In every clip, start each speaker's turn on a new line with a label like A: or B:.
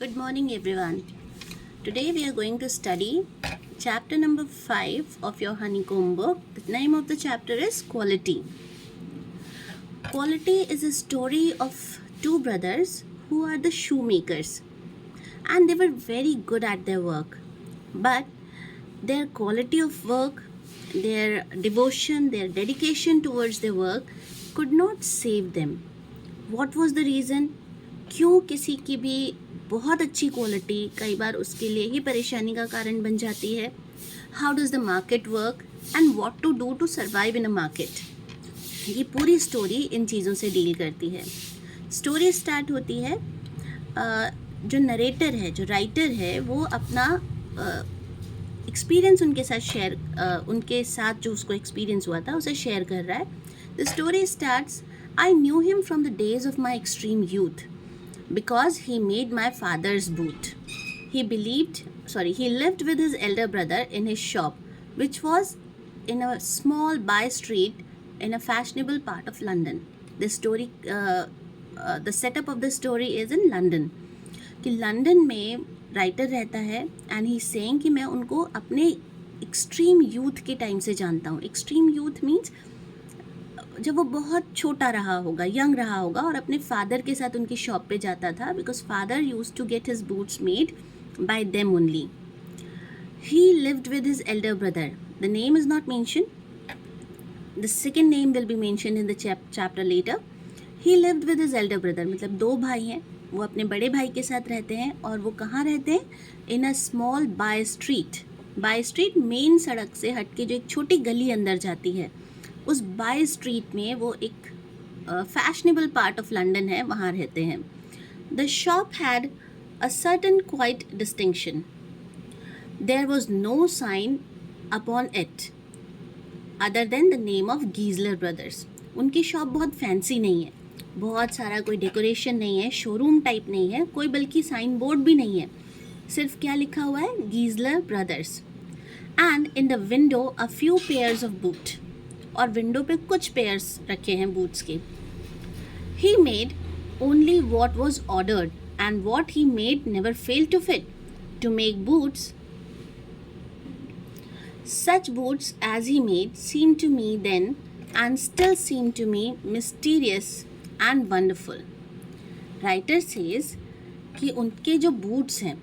A: Good morning, everyone. Today we are going to study chapter number 5 of your Honeycomb book. The name of the chapter is Quality. Quality is a story of two brothers who are the shoemakers, and they were very good at their work. But their quality of work, their devotion, their dedication towards their work could not save them. What was the reason? क्यों किसी की भी बहुत अच्छी quality कई बार उसके लिए ही परेशानी का कारण बन जाती है? How does the market work and what to do to survive in a market? ये पूरी स्टोरी इन चीज़ों से डील करती है. स्टोरी स्टार्ट होती है, जो नरेटर है, जो राइटर है, वो अपना एक्सपीरियंस उनके साथ शेयर, उनके साथ जो उसको एक्सपीरियंस हुआ था उसे शेयर कर रहा है. The story starts, I knew him from the days of my extreme youth because he made my father's boot. He lived with his elder brother in his shop, which was in a small by street in a fashionable part of London. The setup of the story is in London. कि London में writer रहता है and he's saying कि मैं उनको अपने extreme youth के time से जानता हूँ. एक्सट्रीम यूथ मीन्स जब वो बहुत छोटा रहा होगा, यंग रहा होगा और अपने फादर के साथ उनकी शॉप पे जाता था, because father use to get his boots made by them only. He lived with his elder brother. The name is not mention. The second name will be mention in the chapter later. He lived with his elder brother, मतलब दो भाई हैं, वो अपने बड़े भाई के साथ रहते हैं. और वो कहाँ रहते हैं? In a small by street. By street मेन सड़क से हट के जो एक छोटी गली अंदर जाती है, उस बाय स्ट्रीट में वो एक फैशनेबल पार्ट ऑफ लंदन है, वहाँ रहते हैं. The shop had a certain quite distinction. There was no sign upon it other than the name of Gessler Brothers. उनकी शॉप बहुत फैंसी नहीं है, बहुत सारा कोई डेकोरेशन नहीं है, शोरूम टाइप नहीं है, कोई बल्कि साइन बोर्ड भी नहीं है. सिर्फ क्या लिखा हुआ है? Gessler Brothers. And in the window a few pairs of boot. और विंडो पे कुछ पेयर्स रखे हैं बूट्स के. He made only what was ordered and what he made never fail to fit. To make boots, such boots as he made seemed to me then and still seem to me mysterious and wonderful. Writer says कि उनके जो boots हैं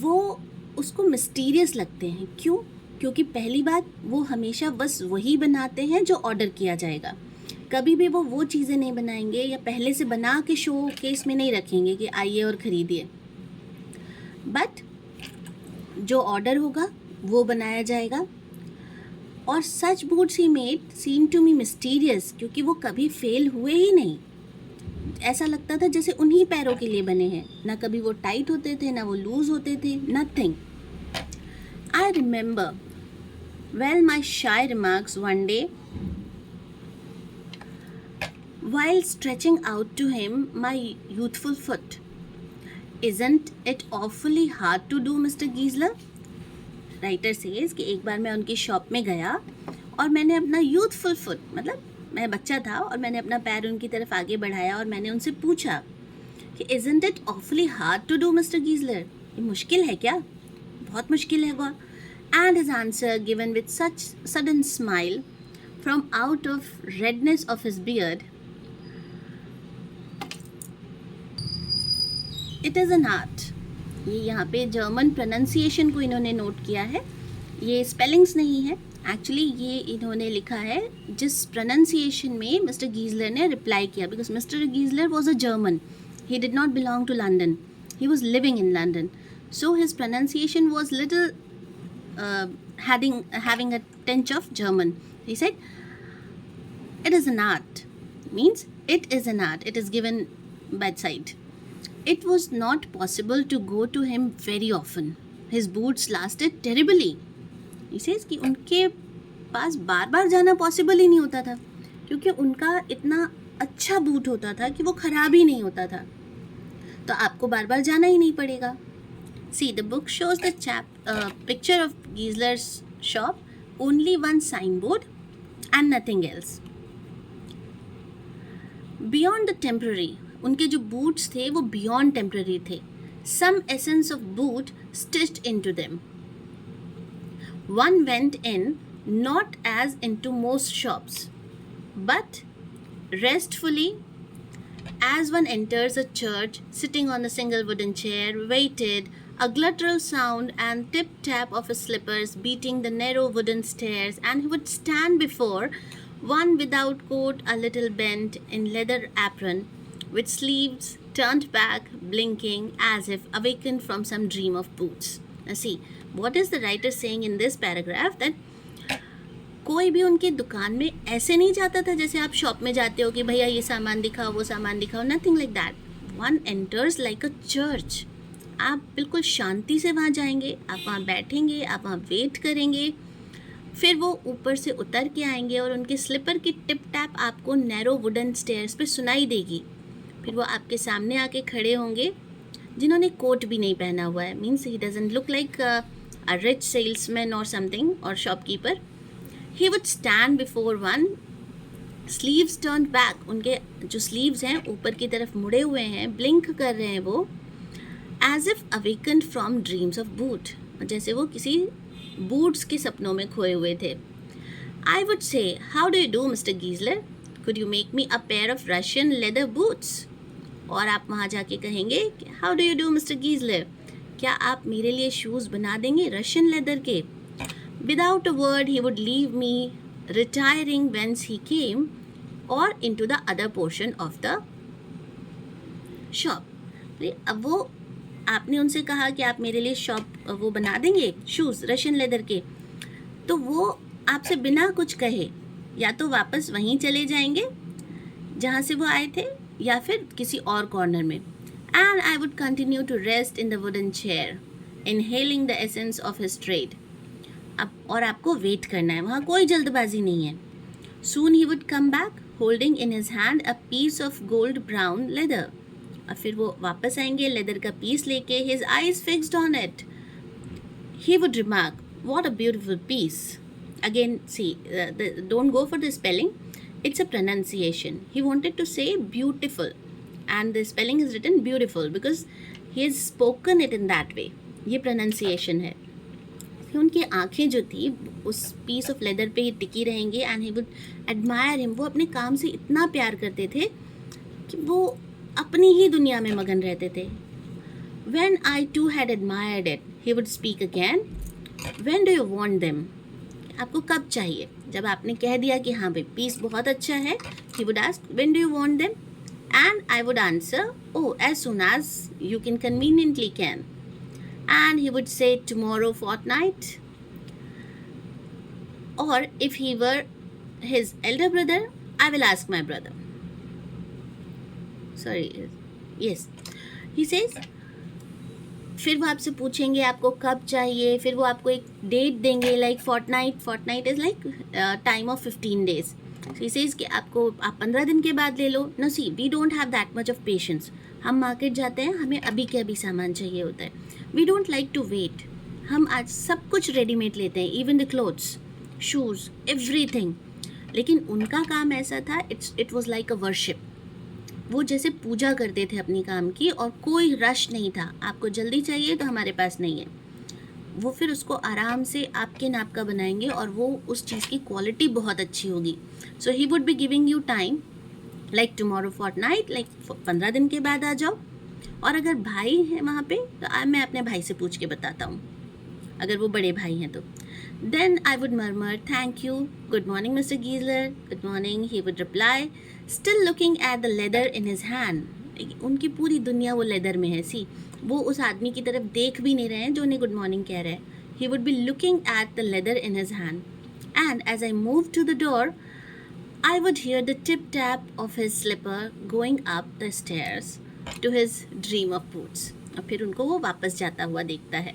A: वो उसको mysterious लगते हैं. क्यों? क्योंकि पहली बात, वो हमेशा बस वही बनाते हैं जो ऑर्डर किया जाएगा. कभी भी वो चीज़ें नहीं बनाएंगे या पहले से बना के शो केस में नहीं रखेंगे कि आइए और ख़रीदिए. बट जो ऑर्डर होगा वो बनाया जाएगा. और such boots he made seem to me mysterious, क्योंकि वो कभी फेल हुए ही नहीं. ऐसा लगता था जैसे उन्हीं पैरों के लिए बने हैं. ना कभी वो टाइट होते थे, ना वो लूज होते थे, nothing. I remember well my shy remarks one day while stretching out to him my youthful foot. Isn't it awfully hard to do, Mr. Giesler? Writer says कि एक बार मैं उनकी शॉप में गया और मैंने अपना यूथफुल फुट, मतलब मैं बच्चा था और मैंने अपना पैर उनकी तरफ आगे बढ़ाया और मैंने उनसे पूछा कि isn't it awfully hard to do, Mr. Giesler? ये मुश्किल है क्या? बहुत मुश्किल है वो. And his answer, given with such sudden smile from out of redness of his beard, it is an art. ये यहाँ पे जर्मन प्रोनाउंसिएशन को इन्होंने नोट किया है, ये स्पेलिंग्स नहीं है. एक्चुअली ये इन्होंने लिखा है जिस प्रोनाउंसिएशन में मिस्टर गीजलर ने रिप्लाई किया, because mister Gessler was a German. He did not belong to London, he was living in London. So his pronunciation was little having a tinge of German. He said, it is an art. Means it is an art. It is given bedside. It was not possible to go to him very often. His boots lasted terribly. He says कि उनके पास बार बार जाना possible ही नहीं होता था, क्योंकि उनका इतना अच्छा बूट होता था कि वो ख़राब ही नहीं होता था. तो आपको बार बार जाना ही नहीं पड़ेगा. See, the book shows the picture of Giesler's shop, only one signboard and nothing else. Beyond the temporary, उनके जो बूट्स थे वो बियॉन्ड टेम्पररी थे. Some essence of boot stitched into them. One went in not as into most shops, but restfully as one enters a church, sitting on a single wooden chair, waited, a guttural sound and tip-tap of his slippers beating the narrow wooden stairs, and he would stand before one without coat, a little bent, in leather apron, with sleeves turned back, blinking as if awakened from some dream of boots. Now see, what is the writer saying in this paragraph? That कोई भी उनकी दुकान में ऐसे नहीं जाता था जैसे आप शॉप में जाते हो कि भैया ये सामान दिखाओ वो सामान दिखाओ. Nothing like that. One enters like a church. आप बिल्कुल शांति से वहाँ जाएंगे, आप वहाँ बैठेंगे, आप वहाँ वेट करेंगे, फिर वो ऊपर से उतर के आएंगे और उनके स्लीपर की टिप टैप आपको नैरो वुडन स्टेयर्स पे सुनाई देगी. फिर वो आपके सामने आके खड़े होंगे जिन्होंने कोट भी नहीं पहना हुआ है. Means he doesn't look like a rich salesman or something or shopkeeper. He would stand before one, sleeves turned back. उनके जो sleeves हैं ऊपर की तरफ मुड़े हुए हैं, blink कर रहे हैं वो, as if awakened from dreams of boot. जैसे वो किसी boots के सपनों में खोए हुए थे. I would say, how do you do, Mr. Giesler? Could you make me a pair of Russian leather boots? और आप वहाँ जाके कहेंगे, how do you do, Mr. Giesler? क्या आप मेरे लिए शूज़ बना देंगे रशियन लेदर के? Without a word he would leave me, retiring whence he came और into the other portion of the shop. अब वो आपने उनसे कहा कि आप मेरे लिए शॉप वो बना देंगे शूज़ रशियन लेदर के, तो वो आपसे बिना कुछ कहे या तो वापस वहीं चले जाएंगे जहाँ से वो आए थे या फिर किसी और कॉर्नर में. And I would continue to rest in the wooden chair, inhaling the essence of his trade. अब और आपको वेट करना है, वहाँ कोई जल्दबाजी नहीं है. Soon he would come back, holding in his hand a piece of gold brown leather. और फिर वो वापस आएंगे लेदर का पीस लेके, his eyes fixed on it. He would remark, what a beautiful piece. Again, see, don't go for the spelling. It's a pronunciation. He wanted to say beautiful. And the spelling is written beautiful because he has spoken it in that way. ये pronunciation है. उनकी आँखें जो थी उस piece of leather पे ही टिकी रहेंगी and he would admire him. वो अपने काम से इतना प्यार करते थे कि वो अपनी ही दुनिया में मगन रहते थे. When I too had admired it, he would speak again. When do you want them? आपको कब चाहिए? जब आपने कह दिया कि हाँ भाई पीस बहुत अच्छा है, he would ask, when do you want them? And I would answer, oh, as soon as you can conveniently can. And he would say, tomorrow fortnight. Or if he were his elder brother, I will ask my brother. Sorry, yes. He says, फिर वो आपसे पूछेंगे आपको कब चाहिए, फिर वो आपको एक डेट देंगे like fortnight is like time of 15 days. So he says कि आप 15 दिन के बाद ले लो. No, see, we don't have that much of patience. हम मार्केट जाते हैं, हमें अभी के अभी सामान चाहिए होता है. We don't like to wait. हम आज सब कुछ रेडीमेड लेते हैं, even the clothes, shoes, everything. लेकिन उनका काम ऐसा था, it was like a worship. वो जैसे पूजा करते थे अपनी काम की और कोई रश नहीं था. आपको जल्दी चाहिए तो हमारे पास नहीं है. वो फिर उसको आराम से आपके नाप का बनाएंगे और वो उस चीज़ की क्वालिटी बहुत अच्छी होगी. So he would be giving you time like tomorrow fortnight, like 15 दिन के बाद आ जाओ. और अगर भाई है वहाँ पे तो मैं अपने भाई से पूछ के बताता हूँ, अगर वो बड़े भाई हैं तो. Then I would murmur thank you, good morning mister Gessler, good morning. He would reply, still looking at the leather in his hand. उनकी पूरी दुनिया वो लेदर में है. सी, वो उस आदमी की तरफ देख भी नहीं रहे हैं जो उन्हें गुड मॉर्निंग कह रहे हैं. He would be looking at the leather in his hand. And as I move to the door I would hear the tip-tap of his slipper going up the stairs to his dream of boots. और फिर उनको वो वापस जाता हुआ देखता है.